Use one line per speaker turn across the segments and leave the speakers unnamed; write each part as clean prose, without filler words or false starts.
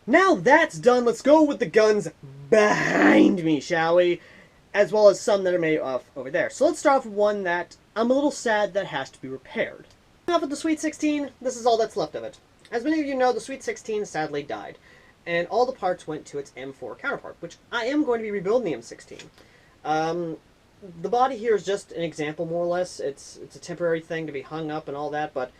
Now that's done, let's go with the guns behind me, shall we? As well as some that are made off over there. So let's start off with one that I'm a little sad that has to be repaired. Off with the Sweet 16, this is all that's left of it. As many of you know, the Sweet 16 sadly died, and all the parts went to its M4 counterpart, which I am going to be rebuilding the M16. The body here is just an example, more or less. It's a temporary thing to be hung up and all that, but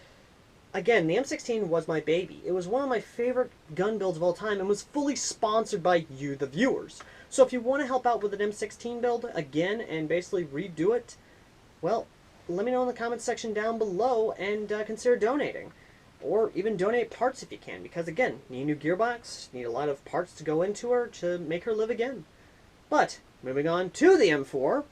again, the M16 was my baby. It was one of my favorite gun builds of all time and was fully sponsored by you, the viewers. So if you want to help out with an M16 build again and basically redo it, well, let me know in the comments section down below and consider donating. Or even donate parts if you can, because again, need a new gearbox, need a lot of parts to go into her to make her live again. But, moving on to the M4,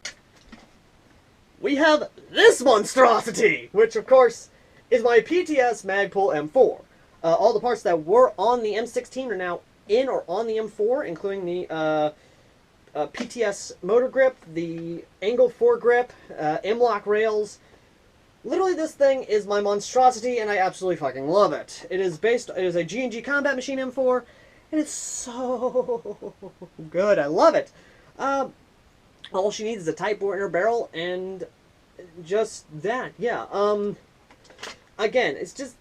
we have this monstrosity, which of course is my PTS Magpul M4. All the parts that were on the M16 are now in or on the M4, including the PTS motor grip, the angle foregrip, M-lock rails. Literally, this thing is my monstrosity, and I absolutely fucking love it. It is a G&G Combat Machine M4, and it's so good. I love it. All she needs is a tight bore in her barrel, and just that, yeah. Again, it's just...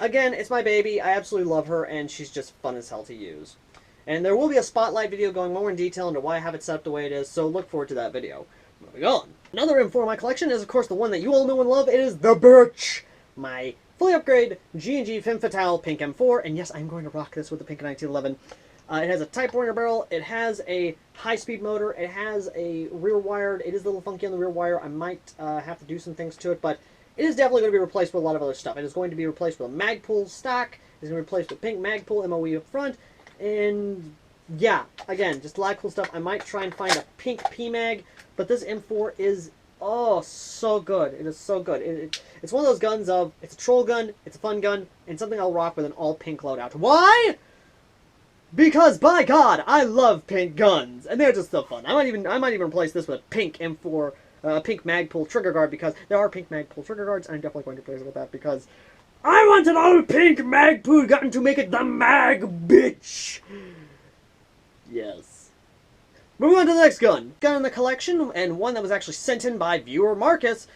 Again, it's my baby. I absolutely love her, and she's just fun as hell to use. And there will be a spotlight video going more in detail into why I have it set up the way it is, so look forward to that video. Moving on. Another M4 in my collection is, of course, the one that you all know and love. It is the Birch! My fully upgraded G&G Femme Fatale Pink M4, and yes, I'm going to rock this with the Pink 1911. It has a tight bore in her barrel, it has a high-speed motor, it has a rear-wired, it is a little funky on the rear wire, I might have to do some things to it, but it is definitely going to be replaced with a lot of other stuff. It is going to be replaced with a Magpul stock, it is going to be replaced with pink Magpul MOE up front, and yeah, again, just a lot of cool stuff. I might try and find a pink PMag, but this M4 is, oh, so good. It is so good. It's one of those guns of, it's a troll gun, it's a fun gun, and something I'll rock with an all-pink loadout. Why? Because, by God, I love pink guns, and they're just so fun. I might even replace this with a pink M4, pink Magpul trigger guard, because there are pink Magpul trigger guards, and I'm definitely going to replace it with that, because I want an all pink Magpul gun to make it the Mag bitch! Yes. Moving on to the next gun. Gun in the collection, and one that was actually sent in by viewer Marcus,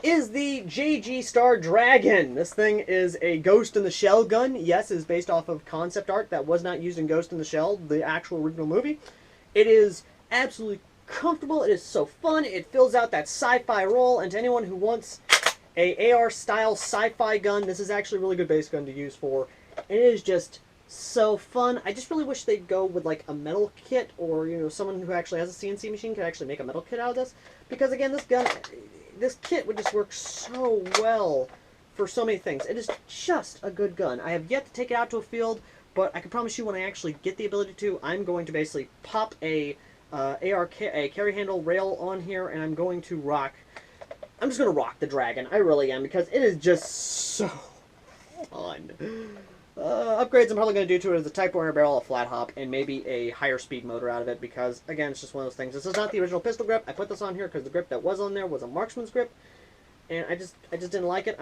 is the JG Star Dragon. This thing is a Ghost in the Shell gun. Yes, it is based off of concept art that was not used in Ghost in the Shell, the actual original movie. It is absolutely comfortable. It is so fun. It fills out that sci-fi role, and to anyone who wants a AR-style sci-fi gun, this is actually a really good base gun to use for. It is just so fun. I just really wish they'd go with like a metal kit, or you know, someone who actually has a CNC machine could actually make a metal kit out of this, because again, this kit would just work so well for so many things. It is just a good gun. I have yet to take it out to a field, but I can promise you when I actually get the ability to, I'm going to basically pop a carry handle rail on here, and I'm going to rock. I'm just going to rock the Dragon. I really am, because it is just so fun. Upgrades I'm probably going to do to it is a tight bore in a barrel, a flat hop, and maybe a higher speed motor out of it, because, again, it's just one of those things. This is not the original pistol grip. I put this on here because the grip that was on there was a marksman's grip, and I just didn't like it.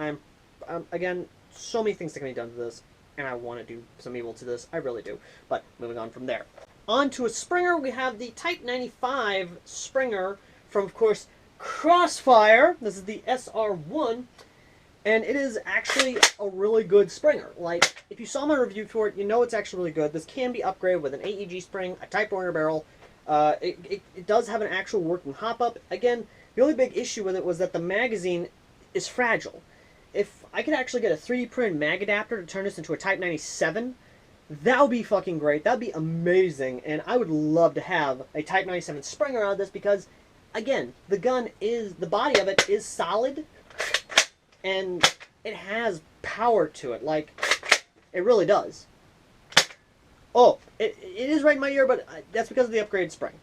Again, so many things that can be done to this, and I want to do some evil to this. I really do. But, moving on from there. On to a Springer, we have the Type 95 Springer from, of course, Crossfire. This is the SR1. And it is actually a really good Springer. Like, if you saw my review for it, you know it's actually really good. This can be upgraded with an AEG spring, a tight bore in a barrel. It does have an actual working hop-up. Again, the only big issue with it was that the magazine is fragile. If I could actually get a 3D printed mag adapter to turn this into a Type 97, that would be fucking great. That would be amazing. And I would love to have a Type 97 Springer out of this because, again, the body of it is solid. And it has power to it, like, it really does. Oh, it is right in my ear, but that's because of the upgraded spring.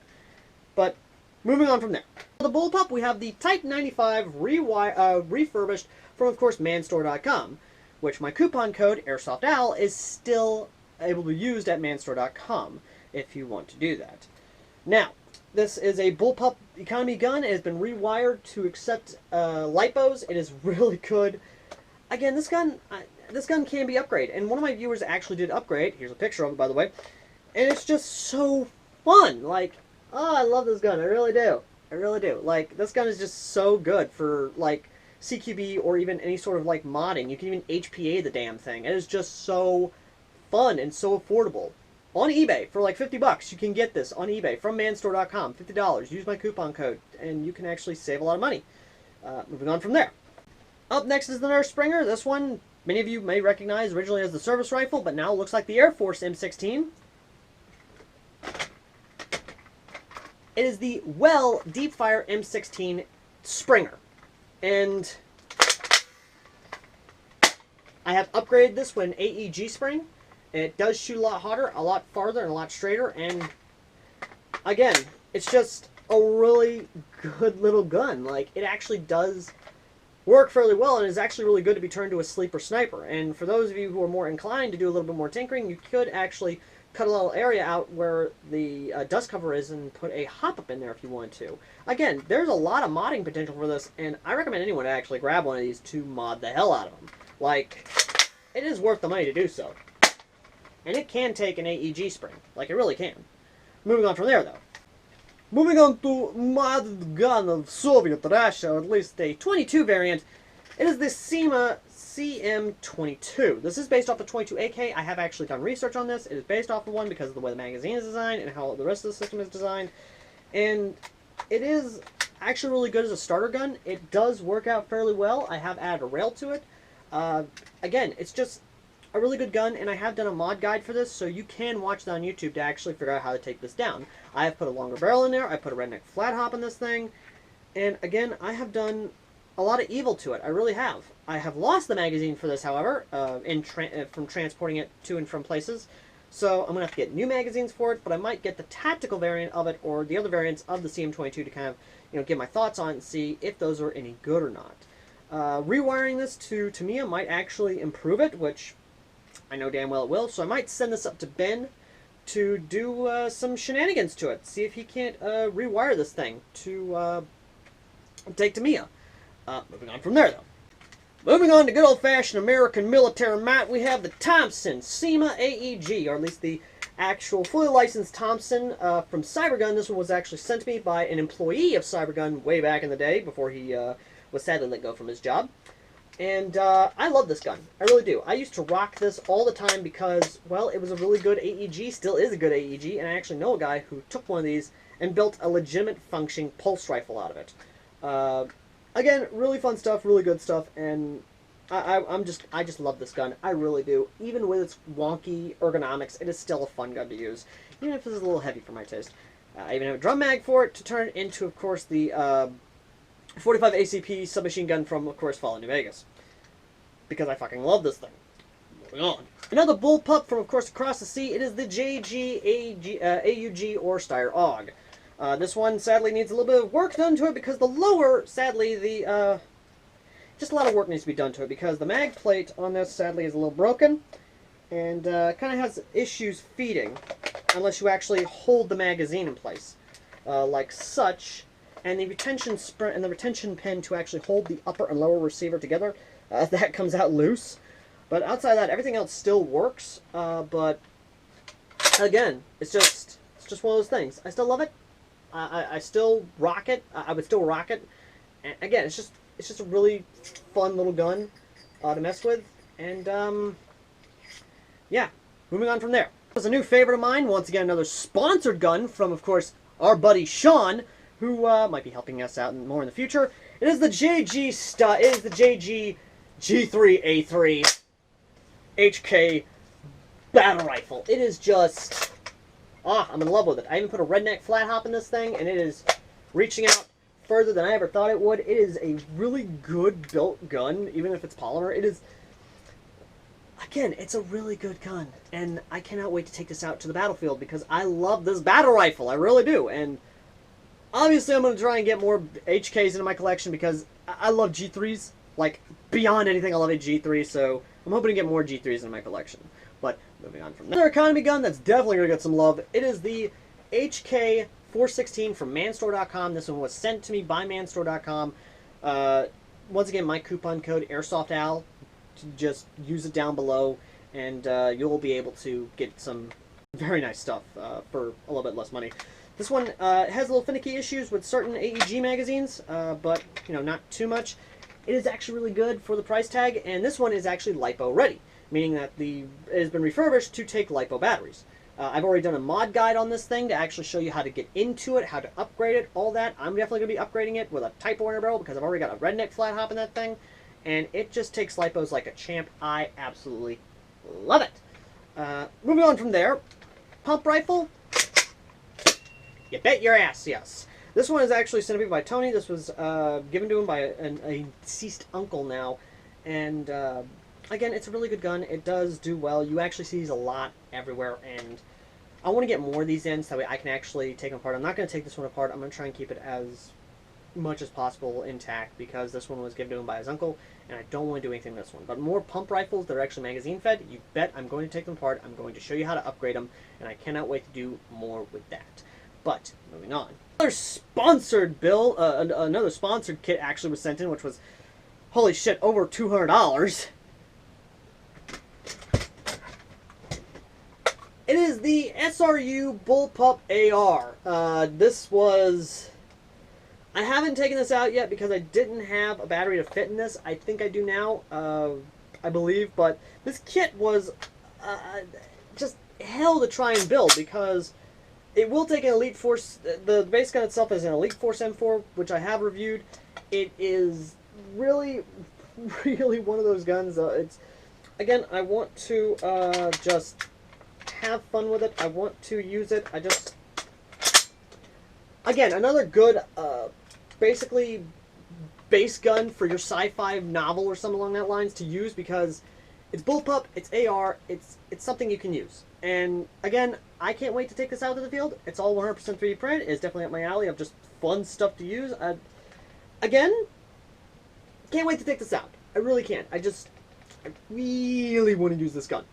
But, moving on from there. For the bullpup, we have the Type 95 refurbished from, of course, manstore.com, which my coupon code, AirsoftAL, is still able to be used at manstore.com, if you want to do that. Now, this is a bullpup economy gun. It has been rewired to accept lipos. It is really good. Again, this gun, this gun can be upgraded. And one of my viewers actually did upgrade. Here's a picture of it, by the way. And it's just so fun. Like, oh, I love this gun. I really do. I really do. Like, this gun is just so good for, like, CQB or even any sort of, like, modding. You can even HPA the damn thing. It is just so fun and so affordable. On eBay, for like 50 bucks, you can get this on eBay from manstore.com. $50. Use my coupon code, and you can actually save a lot of money. Moving on from there. Up next is the Nurse Springer. This one, many of you may recognize originally as the service rifle, but now looks like the Air Force M16. It is the Well Deepfire M16 Springer. And I have upgraded this with an AEG spring. It does shoot a lot hotter, a lot farther, and a lot straighter. And again, it's just a really good little gun. Like, it actually does work fairly well, and is actually really good to be turned to a sleeper sniper. And for those of you who are more inclined to do a little bit more tinkering, you could actually cut a little area out where the dust cover is and put a hop-up in there if you want to. Again, there's a lot of modding potential for this, and I recommend anyone to actually grab one of these to mod the hell out of them. Like, it is worth the money to do so. And it can take an AEG spring. Like, it really can. Moving on from there, though. Moving on to modded gun of Soviet Russia, or at least a 22 variant. It is the SEMA CM22. This is based off the 22AK. I have actually done research on this. It is based off of one because of the way the magazine is designed and how the rest of the system is designed. And it is actually really good as a starter gun. It does work out fairly well. I have added a rail to it. Again, it's just a really good gun, and I have done a mod guide for this, so you can watch that on YouTube to actually figure out how to take this down. I have put a longer barrel in there, I put a redneck flat hop in this thing, and again, I have done a lot of evil to it. I really have. I have lost the magazine for this, however, from transporting it to and from places, so I'm going to have to get new magazines for it, but I might get the tactical variant of it, or the other variants of the CM22 to kind of, give my thoughts on it and see if those are any good or not. Rewiring this to Tamiya might actually improve it, which I know damn well it will, so I might send this up to Ben to do some shenanigans to it. See if he can't rewire this thing to take Tamiya. Moving on from there, though. Moving on to good old-fashioned American military might, we have the Thompson SEMA AEG, or at least the actual fully licensed Thompson from Cybergun. This one was actually sent to me by an employee of Cybergun way back in the day, before he was sadly let go from his job. And I love this gun. I really do. I used to rock this all the time because, well, it was a really good AEG, still is a good AEG, and I actually know a guy who took one of these and built a legitimate functioning pulse rifle out of it. Again, really fun stuff, really good stuff, and I just love this gun. I really do. Even with its wonky ergonomics, it is still a fun gun to use, even if it's a little heavy for my taste. I even have a drum mag for it to turn into, of course, the 45 ACP submachine gun from, of course, Fallout New Vegas. Because I fucking love this thing. Moving on. Another bullpup from, of course, across the sea. It is the JG AUG or Steyr AUG. This one, sadly, needs a little bit of work done to it because the lower, sadly, just a lot of work needs to be done to it because the mag plate on this, sadly, is a little broken. And kind of has issues feeding unless you actually hold the magazine in place. Like such. And the retention sprint and the retention pin to actually hold the upper and lower receiver together, that comes out loose. But outside of that, everything else still works. But again, it's just one of those things. I still love it. I still rock it. I would still rock it. And again, it's just a really fun little gun to mess with. And yeah, moving on from there. This is a new favorite of mine. Once again, another sponsored gun from, of course, our buddy Sean, who might be helping us out more in the future. It is the JG G3A3 HK battle rifle. It is just, I'm in love with it. I even put a redneck flat hop in this thing, and it is reaching out further than I ever thought it would. It is a really good built gun, even if it's polymer. It is, again, it's a really good gun, and I cannot wait to take this out to the battlefield because I love this battle rifle. I really do, and obviously, I'm going to try and get more HKs into my collection because I love G3s. Like, beyond anything, I love a G3, so I'm hoping to get more G3s into my collection. But, moving on from there. Another economy gun that's definitely going to get some love. It is the HK 416 from manstore.com. This one was sent to me by manstore.com. Once again, my coupon code, AirsoftAL, just use it down below, and you'll be able to get some very nice stuff for a little bit less money. This one has little finicky issues with certain AEG magazines, but not too much. It is actually really good for the price tag, and this one is actually LiPo ready, meaning that it has been refurbished to take LiPo batteries. I've already done a mod guide on this thing to actually show you how to get into it, how to upgrade it, all that. I'm definitely going to be upgrading it with a Type 4 barrel because I've already got a redneck flat hop in that thing, and it just takes LiPos like a champ. I absolutely love it. Moving on from there, pump rifle. You bet your ass, yes. This one is actually sent to me by Tony. This was given to him by a deceased uncle now, and again, it's a really good gun. It does do well. You actually see these a lot everywhere, and I want to get more of these in so that way I can actually take them apart. I'm not going to take this one apart. I'm going to try and keep it as much as possible intact because this one was given to him by his uncle, and I don't want to do anything with this one. But more pump rifles that are actually magazine fed, you bet I'm going to take them apart. I'm going to show you how to upgrade them, and I cannot wait to do more with that. But moving on, another sponsored bill, another sponsored kit actually was sent in, which was, holy shit, over $200. It is the SRU Bullpup AR. This was... I haven't taken this out yet because I didn't have a battery to fit in this. I think I do now, I believe. But this kit was just hell to try and build because it will take an Elite Force... The base gun itself is an Elite Force M4, which I have reviewed. It is really, really one of those guns. It's again, I want to just... have fun with it. I want to use it. I just... Again, another good, basically, base gun for your sci-fi novel or something along that lines to use because it's bullpup, it's AR, it's something you can use. And, again, I can't wait to take this out to the field. It's all 100% 3D print. It's definitely up my alley of just fun stuff to use. Again, can't wait to take this out. I really can't. I really want to use this gun.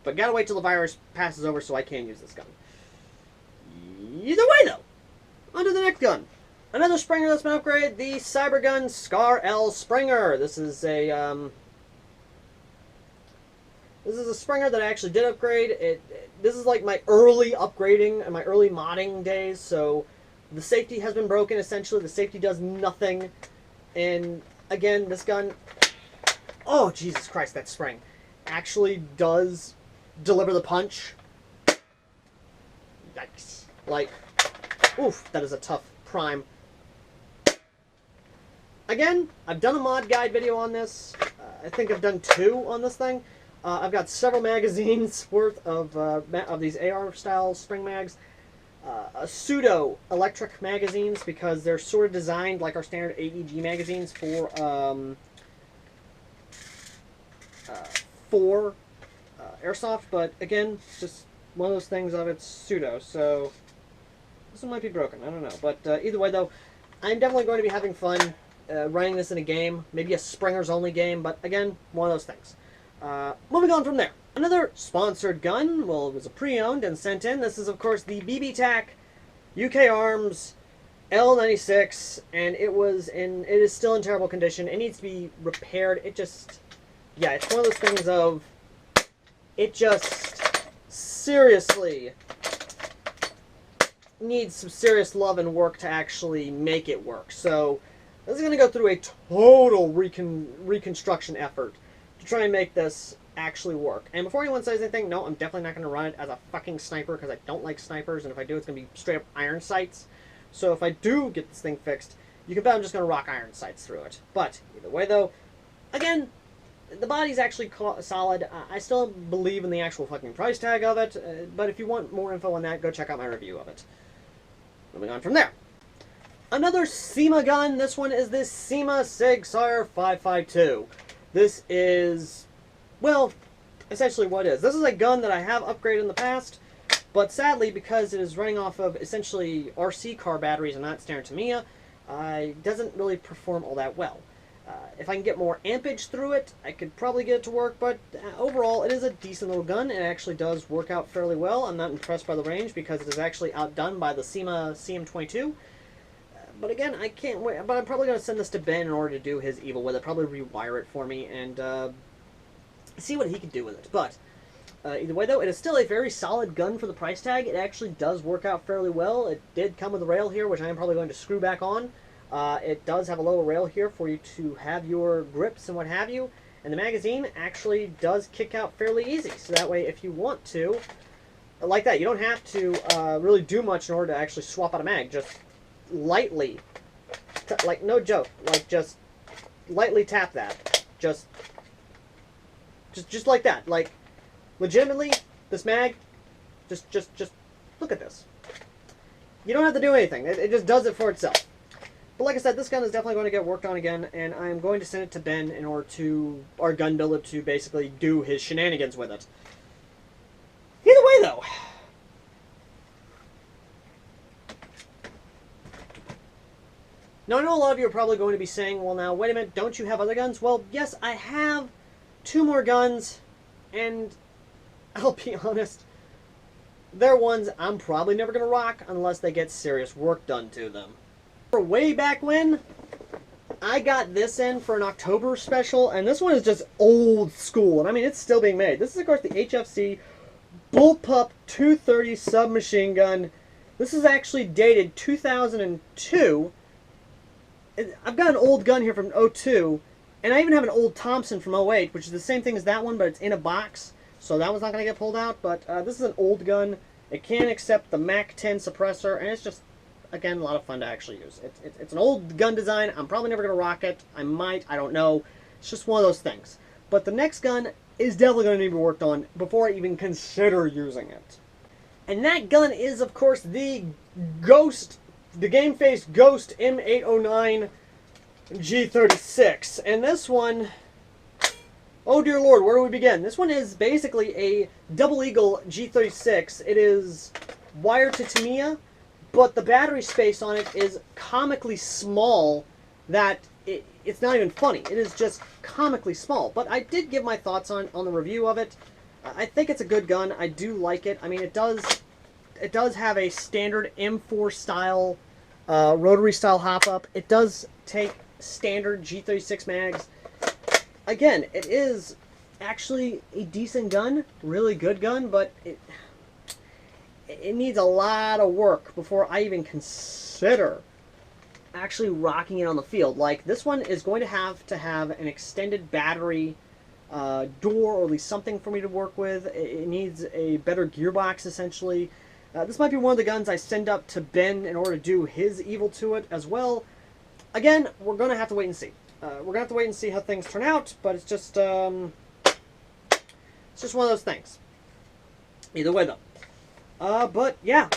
But gotta wait till the virus passes over so I can use this gun. Either way, though, on to the next gun. Another Springer that's been upgraded, the Cybergun Scar-L Springer. This is a Springer that I actually did upgrade. This is like my early upgrading and my early modding days. So the safety has been broken. Essentially, the safety does nothing. And again, this gun, oh Jesus Christ, that spring actually does deliver the punch. Yikes. Like, oof, that is a tough prime. Again, I've done a mod guide video on this. I think I've done 2 on this thing. I've got several magazines worth of these AR-style spring mags. Pseudo electric magazines because they're sort of designed like our standard AEG magazines for airsoft, but again, just one of those things of it's pseudo, so this one might be broken, I don't know. But either way, though, I'm definitely going to be having fun running this in a game, maybe a Springers only game, but again, one of those things. Moving on from there, another sponsored gun. Well, it was a pre-owned and sent in. This is, of course, the BB-Tac UK Arms L96, and it is still in terrible condition. It needs to be repaired. It just, yeah, it's one of those things of, it just seriously needs some serious love and work to actually make it work. So this is going to go through a total reconstruction effort to try and make this actually work. And before anyone says anything, no, I'm definitely not going to run it as a fucking sniper because I don't like snipers, and if I do, it's going to be straight up iron sights. So if I do get this thing fixed, you can bet I'm just going to rock iron sights through it. But either way, though, again, the body's actually solid. I still believe in the actual fucking price tag of it, but if you want more info on that, go check out my review of it. Moving on from there. Another SEMA gun. This one is this SEMA Sig Sauer 552. This is, well, essentially what it is. This is a gun that I have upgraded in the past, but sadly, because it is running off of essentially RC car batteries and not standard Tamiya, it doesn't really perform all that well. If I can get more ampage through it, I could probably get it to work, but overall, it is a decent little gun. It actually does work out fairly well. I'm not impressed by the range because it is actually outdone by the SEMA CM22. But again, I can't wait. But I'm probably going to send this to Ben in order to do his evil with it. Probably rewire it for me. And see what he could do with it. But either way, though, it is still a very solid gun for the price tag. It actually does work out fairly well. It did come with a rail here, which I am probably going to screw back on. It does have a lower rail here for you to have your grips and what have you. And the magazine actually does kick out fairly easy. So that way, if you want to, like that, you don't have to really do much in order to actually swap out a mag. Just lightly, like no joke, like just lightly tap that. Just like that. Like, legitimately, this mag, just look at this. You don't have to do anything. It just does it for itself. But like I said, this gun is definitely going to get worked on again, and I am going to send it to Ben in order to, our gun builder, to basically do his shenanigans with it. Either way, though. Now, I know a lot of you are probably going to be saying, well, now, wait a minute, don't you have other guns? Well, yes, I have 2 more guns, and I'll be honest, they're ones I'm probably never going to rock unless they get serious work done to them. Way back when, I got this in for an October special, and this one is just old school, and I mean, it's still being made. This is, of course, the HFC Bullpup 230 submachine gun. This is actually dated 2002. I've got an old gun here from 02, and I even have an old Thompson from 08, which is the same thing as that one, but it's in a box, so that one's not going to get pulled out. But this is an old gun. It can accept the MAC 10 suppressor, and it's just, again, a lot of fun to actually use. It's an old gun design. I'm probably never going to rock it. I might. I don't know. It's just one of those things. But the next gun is definitely going to need to be worked on before I even consider using it. And that gun is, of course, the Ghost, the Game Face Ghost M809 G36. And this one, oh dear lord, where do we begin? This one is basically a Double Eagle G36. It is wired to Tamiya, but the battery space on it is comically small that it's not even funny. It is just comically small. But I did give my thoughts on the review of it. I think it's a good gun. I do like it. I mean, it does have a standard M4 style, rotary style hop-up. It does take standard G36 mags. Again, it is actually a decent gun, really good gun, but it needs a lot of work before I even consider actually rocking it on the field. Like, this one is going to have an extended battery door, or at least something for me to work with. It needs a better gearbox, essentially. This might be one of the guns I send up to Ben in order to do his evil to it as well. Again, we're going to have to wait and see. We're going to have to wait and see how things turn out, but it's just one of those things. Either way, though. But, yeah.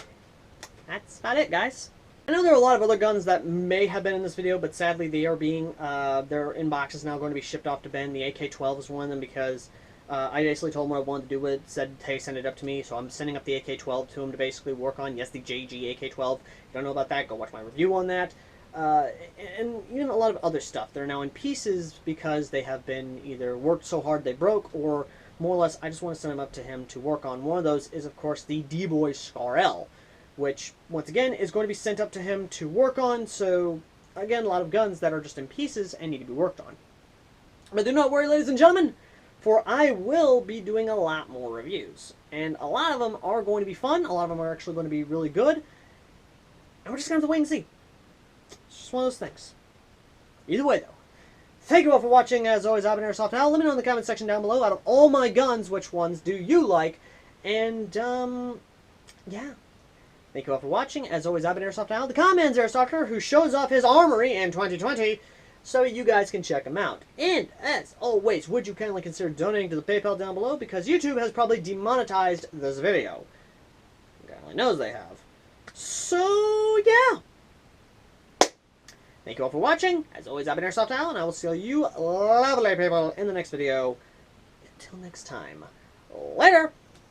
That's about it, guys. I know there are a lot of other guns that may have been in this video, but sadly they are being, their inbox is now going to be shipped off to Ben. The AK-12 is one of them because I basically told him what I wanted to do with it, said, hey, send it up to me, so I'm sending up the AK-12 to him to basically work on. Yes, the JG AK-12. If you don't know about that, go watch my review on that. And even a lot of other stuff. They're now in pieces because they have been either worked so hard they broke, or more or less I just want to send them up to him to work on. One of those is, of course, the D-Boy Scar L, which, once again, is going to be sent up to him to work on. So, again, a lot of guns that are just in pieces and need to be worked on. But do not worry, ladies and gentlemen, for I will be doing a lot more reviews. And a lot of them are going to be fun. A lot of them are actually going to be really good. And we're just going to have to wait and see. It's just one of those things. Either way, though, thank you all for watching. As always, I've been AirsoftAL. Let me know in the comment section down below, out of all my guns, which ones do you like? And, yeah. Thank you all for watching. As always, I've been AirsoftAL, the Commands Airsofter, who shows off his Armory in 2020, so you guys can check him out. And, as always, would you kindly consider donating to the PayPal down below, because YouTube has probably demonetized this video. God only knows they have. So, yeah. Thank you all for watching. As always, I've been AirsoftAL, and I will see you lovely people in the next video. Until next time, later!